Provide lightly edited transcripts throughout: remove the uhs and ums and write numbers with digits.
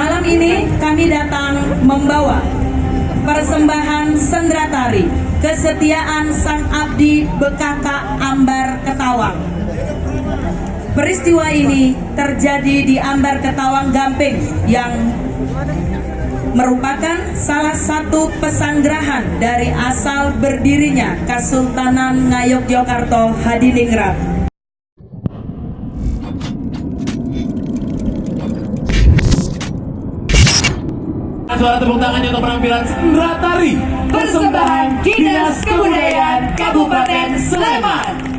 Malam ini kami datang membawa persembahan sendera tari Kesetiaan Sang Abdi Bekaka Ambar Ketawang. Peristiwa ini terjadi di Ambar Ketawang Gamping yang merupakan salah satu pesanggerahan dari asal berdirinya Kesultanan Ngayogyakarta Hadiningrat. Suara tepuk tangannya untuk penampilan sendera tari persembahan Dinas Kebudayaan Kabupaten Sleman.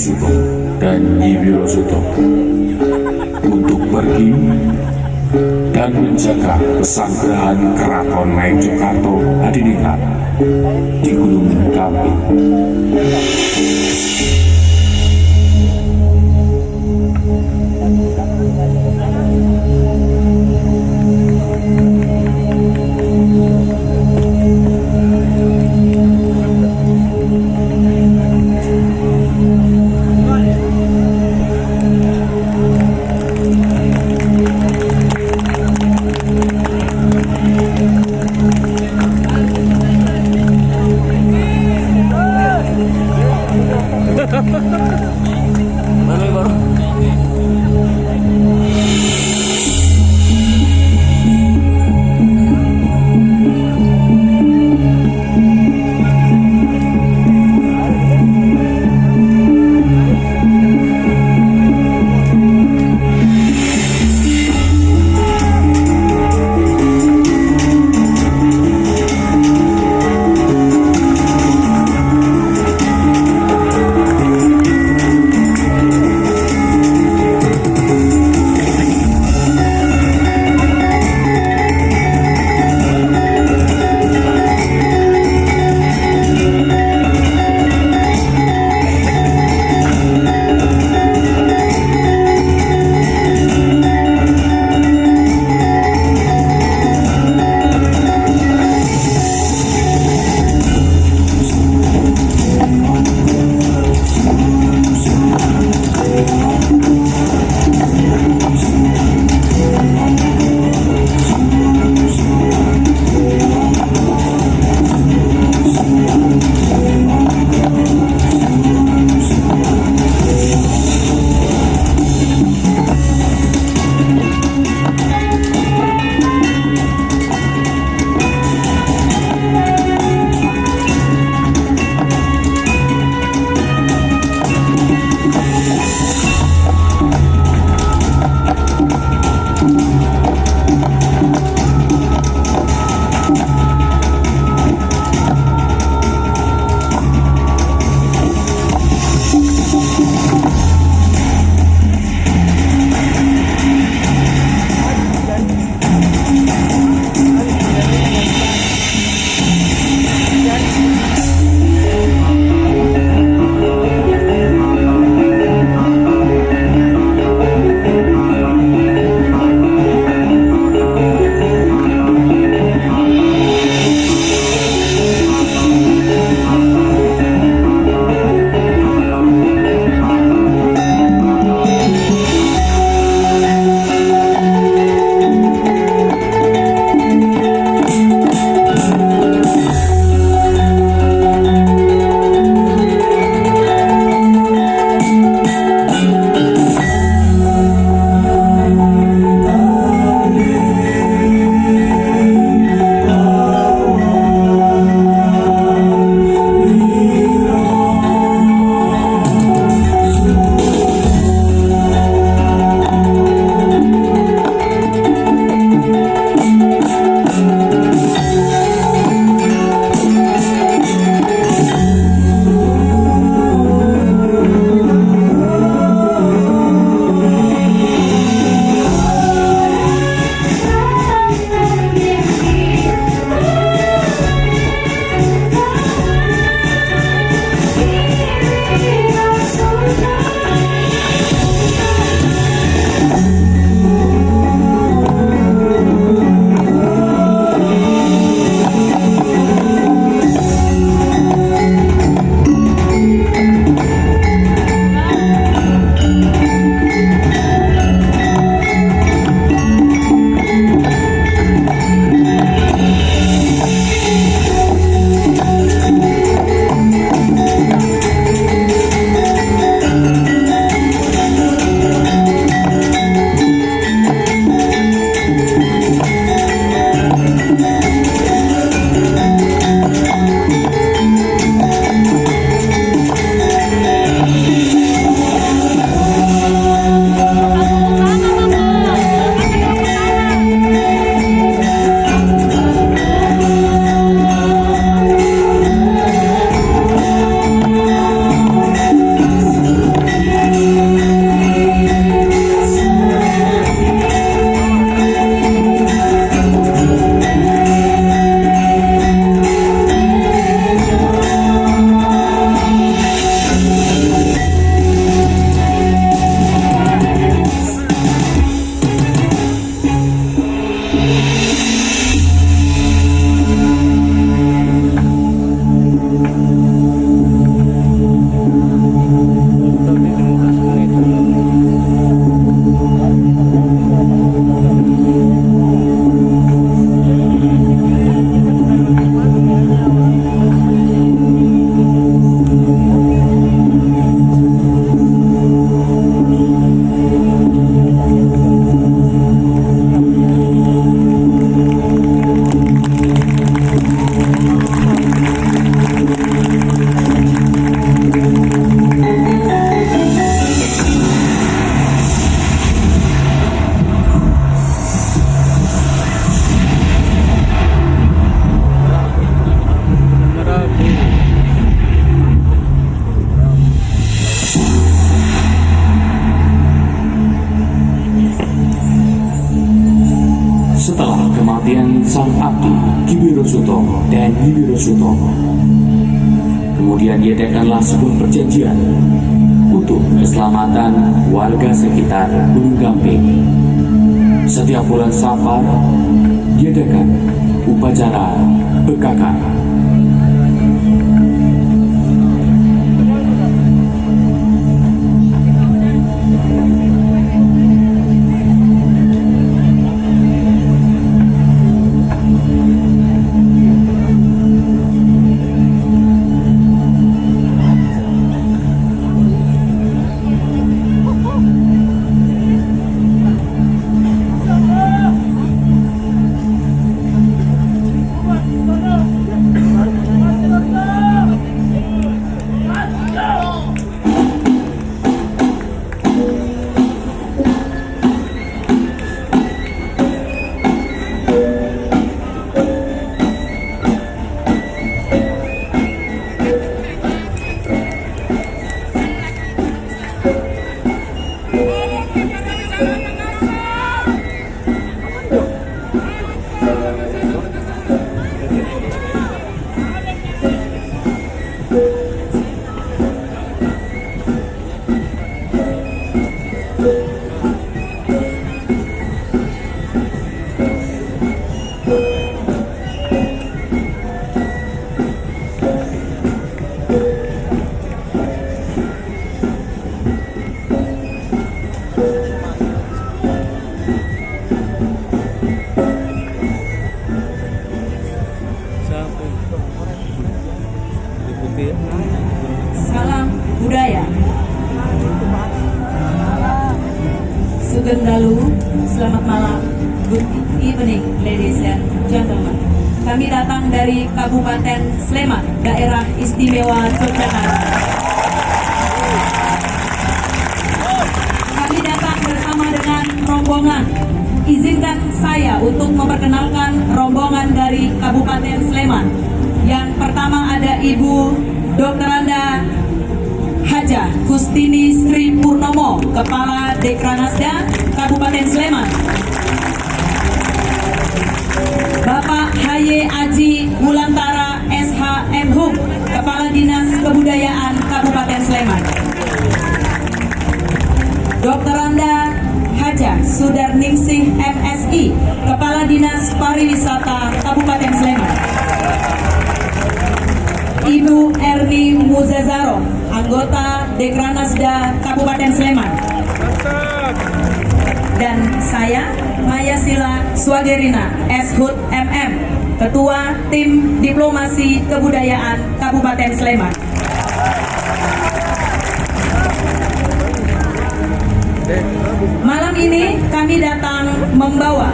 Suto dan Nyi Wirosuto untuk pergi dan menjaga pesanggrahan Keraton Ngayogyakarta Hadiningrat di Gunung Gamping. Setelah kematian sang abdi Ki Wirosuto dan Wirosuto, kemudian diadakanlah sebuah perjanjian untuk keselamatan warga sekitar Gunung Gamping. Setiap bulan Safar diadakan upacara bekakan. Salam budaya. Sugeng Dalu, selamat malam. Good evening, ladies and gentlemen. Kami datang dari Kabupaten Sleman, Daerah Istimewa Yogyakarta. Kami datang bersama dengan rombongan. Izinkan saya untuk memperkenalkan rombongan dari Kabupaten Sleman. Yang pertama ada Ibu Dr. Anda Haja Kustini Sri Purnomo, Kepala Dekranasda Kabupaten Sleman. Bapak Haye Aji Wulantara SH Mhum, Kepala Dinas Kebudayaan Kabupaten Sleman. Dr. Anda Haja Sudarningsih MSI, Kepala Dinas Pariwisata Kabupaten Sleman. Ibu Erni Muzazaro, anggota Dekranasda Kabupaten Sleman. Dan saya, Maya Sila Swagerina, SHUT MM, Ketua Tim Diplomasi Kebudayaan Kabupaten Sleman. Malam ini kami datang membawa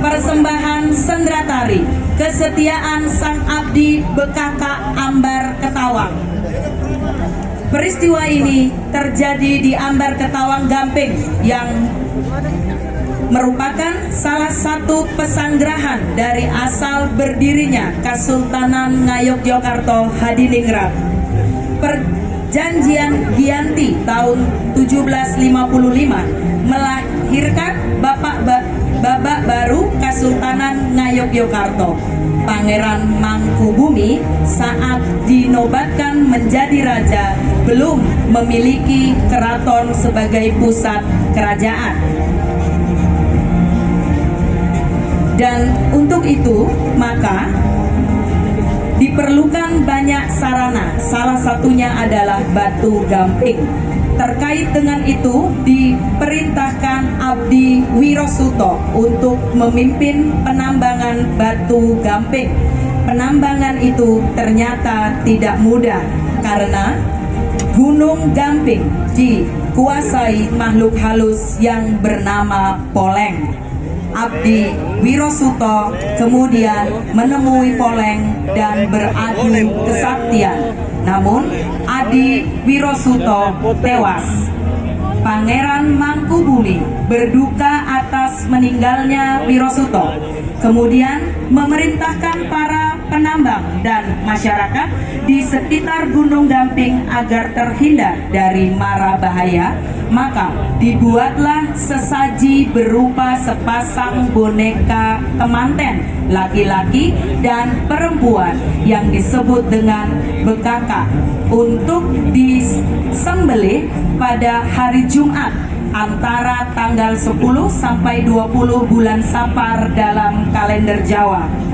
persembahan sendera tari Kesetiaan Sang Abdi Bekaka Ambar Ketawang. Peristiwa ini terjadi di Ambar Ketawang Gamping yang merupakan salah satu pesanggerahan dari asal berdirinya Kesultanan Ngayogyakarta Hadiningrat. Perjanjian Giyanti tahun 1755 melahirkan babak baru Kesultanan Ngayogyakarta. Pangeran Mangkubumi saat dinobatkan menjadi raja belum memiliki keraton sebagai pusat kerajaan. Dan untuk itu maka diperlukan banyak sarana, salah satunya adalah batu gamping. Terkait dengan itu diperintahkan Abdi Wirosuto untuk memimpin penambangan batu gamping. Penambangan itu ternyata tidak mudah karena Gunung Gamping dikuasai makhluk halus yang bernama Poleng. Abdi Wirosuto kemudian menemui Poleng dan beradu kesaktian. Namun Adi Wirosuto tewas. Pangeran Mangkubumi berduka atas meninggalnya Wirosuto. Kemudian memerintahkan para penambang dan masyarakat di sekitar Gunung Gamping agar terhindar dari mara bahaya Maka dibuatlah sesaji berupa sepasang boneka kemanten laki-laki dan perempuan yang disebut dengan bekaka untuk disembelih pada hari Jumat antara tanggal 10 sampai 20 bulan Safar dalam kalender Jawa.